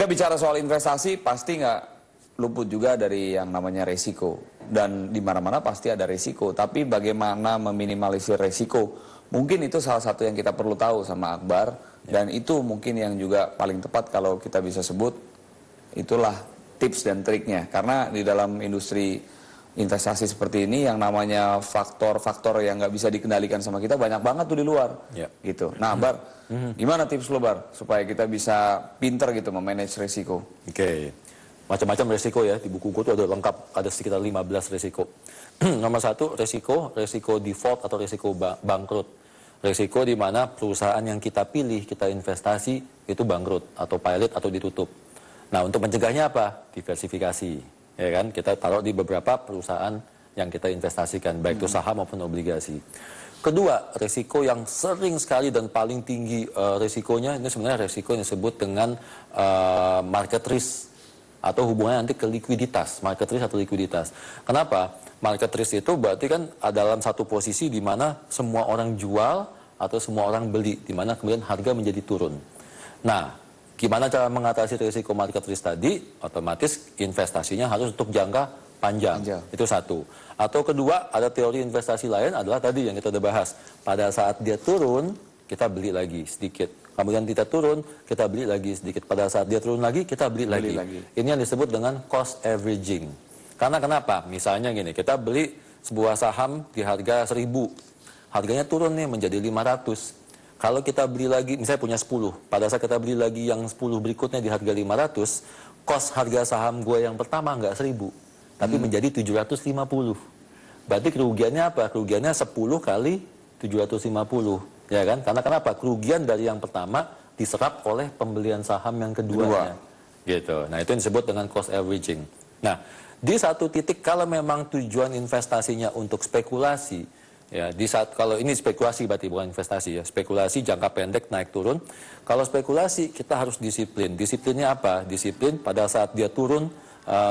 Kita bicara soal investasi, pasti nggak luput juga dari yang namanya resiko. Dan di mana-mana pasti ada resiko. Tapi bagaimana meminimalisir resiko? Mungkin itu salah satu yang kita perlu tahu sama Akbar. Dan itu mungkin yang juga paling tepat kalau kita bisa sebut, itulah tips dan triknya. Karena di dalam industri investasi seperti ini yang namanya faktor-faktor yang nggak bisa dikendalikan sama kita banyak banget tuh di luar, gitu. Nah, Bar, gimana tips lo, Bar, supaya kita bisa pinter gitu memanage resiko? Oke, macam-macam resiko ya, di buku gue tuh ada lengkap, ada sekitar 15 resiko. Nomor satu, resiko default atau resiko bangkrut. Resiko di mana perusahaan yang kita pilih, kita investasi, itu bangkrut atau pilot atau ditutup. Nah, untuk mencegahnya apa? Diversifikasi. Ya kan, kita taruh di beberapa perusahaan yang kita investasikan, baik itu saham maupun obligasi. Kedua, resiko yang sering sekali dan paling tinggi resikonya, ini sebenarnya resiko yang disebut dengan market risk, atau hubungannya nanti ke likuiditas, market risk atau likuiditas. Kenapa? Market risk itu berarti kan dalam satu posisi di mana semua orang jual atau semua orang beli, di mana kemudian harga menjadi turun. Nah, gimana cara mengatasi risiko market risk tadi? Otomatis investasinya harus untuk jangka panjang. Itu satu. Atau kedua, ada teori investasi lain adalah tadi yang kita udah bahas. Pada saat dia turun, kita beli lagi sedikit. Kemudian kita turun, kita beli lagi sedikit. Pada saat dia turun lagi, kita beli lagi. Ini yang disebut dengan cost averaging. Karena kenapa? Misalnya gini, kita beli sebuah saham di harga 1.000. Harganya turun nih menjadi 500. Kalau kita beli lagi, misalnya punya 10, pada saat kita beli lagi yang 10 berikutnya di harga 500, cost harga saham gue yang pertama nggak 1.000, tapi menjadi 750. Berarti kerugiannya apa? Kerugiannya 10 kali 750, ya kan? Karena kenapa? Kerugian dari yang pertama diserap oleh pembelian saham yang keduanya. Gitu. Nah, itu yang disebut dengan cost averaging. Nah, di satu titik kalau memang tujuan investasinya untuk spekulasi, ya, di saat kalau ini spekulasi berarti bukan investasi ya, spekulasi jangka pendek naik turun. Kalau spekulasi kita harus disiplin. Disiplinnya apa? Disiplin pada saat dia turun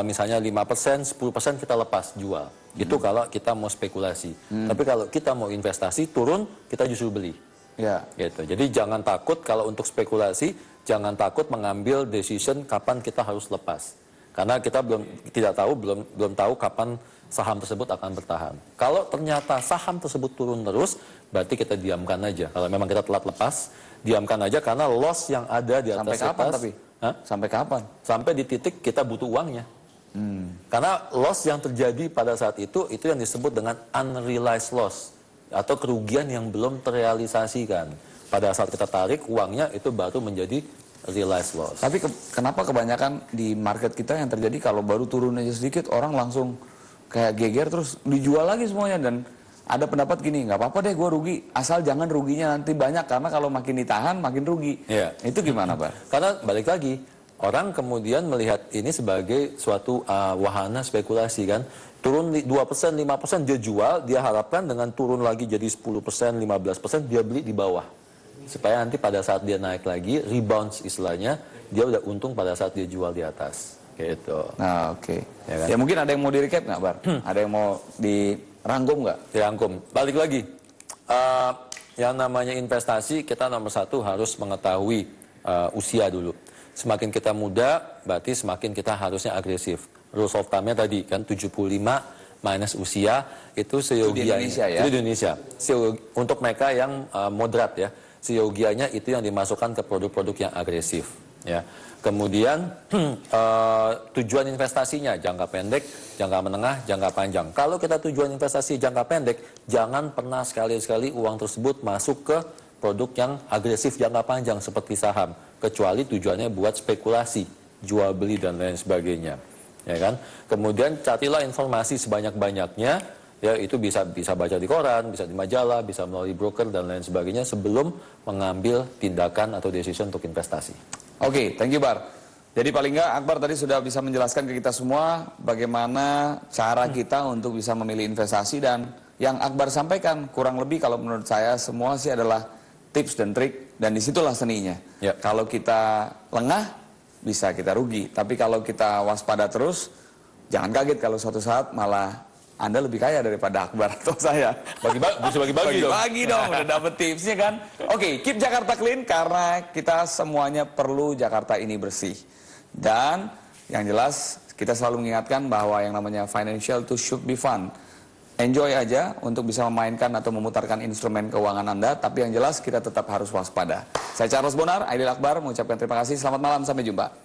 misalnya 5%, 10% kita lepas jual. Itu kalau kita mau spekulasi. Tapi kalau kita mau investasi turun, kita justru beli. Ya. Gitu. Jadi jangan takut kalau untuk spekulasi, jangan takut mengambil decision kapan kita harus lepas. Karena kita belum tahu kapan saham tersebut akan bertahan. Kalau ternyata saham tersebut turun terus, berarti kita diamkan aja. Kalau memang kita telat lepas, diamkan aja karena loss yang ada di atas sampai kapan tapi? Sampai kapan? Sampai di titik kita butuh uangnya. Karena loss yang terjadi pada saat itu yang disebut dengan unrealized loss atau kerugian yang belum terrealisasikan. Pada saat kita tarik uangnya itu baru menjadi realized loss. Tapi kenapa kebanyakan di market kita yang terjadi kalau baru turun aja sedikit orang langsung kayak geger terus dijual lagi semuanya, dan ada pendapat gini, nggak apa-apa deh gue rugi, asal jangan ruginya nanti banyak, karena kalau makin ditahan makin rugi. Itu gimana, Pak? Karena balik lagi, orang kemudian melihat ini sebagai suatu wahana spekulasi kan. Turun 2%, 5% dia jual, dia harapkan dengan turun lagi jadi 10%, 15% dia beli di bawah. Supaya nanti pada saat dia naik lagi, rebounds istilahnya, dia udah untung pada saat dia jual di atas. Gitu. Nah, oke. Ya, kan? Ya mungkin ada yang mau di-recap nggak, Bar? Ada yang mau dirangkum nggak? Dirangkum. Balik lagi. Yang namanya investasi, kita nomor satu harus mengetahui usia dulu. Semakin kita muda, berarti semakin kita harusnya agresif. Rules of thumb-nya tadi kan 75 minus usia, itu seyogianya. Itu di Indonesia ya? Itu di Indonesia. Untuk mereka yang moderat ya. Seyogianya itu yang dimasukkan ke produk-produk yang agresif. Ya. Kemudian tujuan investasinya jangka pendek, jangka menengah, jangka panjang. Kalau kita tujuan investasi jangka pendek, jangan pernah sekali-sekali uang tersebut masuk ke produk yang agresif jangka panjang seperti saham, kecuali tujuannya buat spekulasi, jual beli dan lain sebagainya. Ya kan? Kemudian carilah informasi sebanyak-banyaknya. Ya, itu bisa baca di koran, bisa di majalah, bisa melalui broker dan lain sebagainya sebelum mengambil tindakan atau decision untuk investasi. Oke, thank you, Bar. Jadi paling nggak Akbar tadi sudah bisa menjelaskan ke kita semua bagaimana cara kita untuk bisa memilih investasi, dan yang Akbar sampaikan kurang lebih kalau menurut saya semua sih adalah tips dan trik, dan disitulah seninya. Ya. Kalau kita lengah bisa kita rugi, tapi kalau kita waspada terus, jangan kaget kalau suatu saat malah Anda lebih kaya daripada Akbar atau saya. Bisa bagi-bagi dong. Bagi dong, udah dapet tipsnya kan. Oke, keep Jakarta clean karena kita semuanya perlu Jakarta ini bersih. Dan yang jelas kita selalu mengingatkan bahwa yang namanya financial to should be fun. Enjoy aja untuk bisa memainkan atau memutarkan instrumen keuangan Anda, tapi yang jelas kita tetap harus waspada. Saya Charles Bonar, Aidil Akbar mengucapkan terima kasih, selamat malam, sampai jumpa.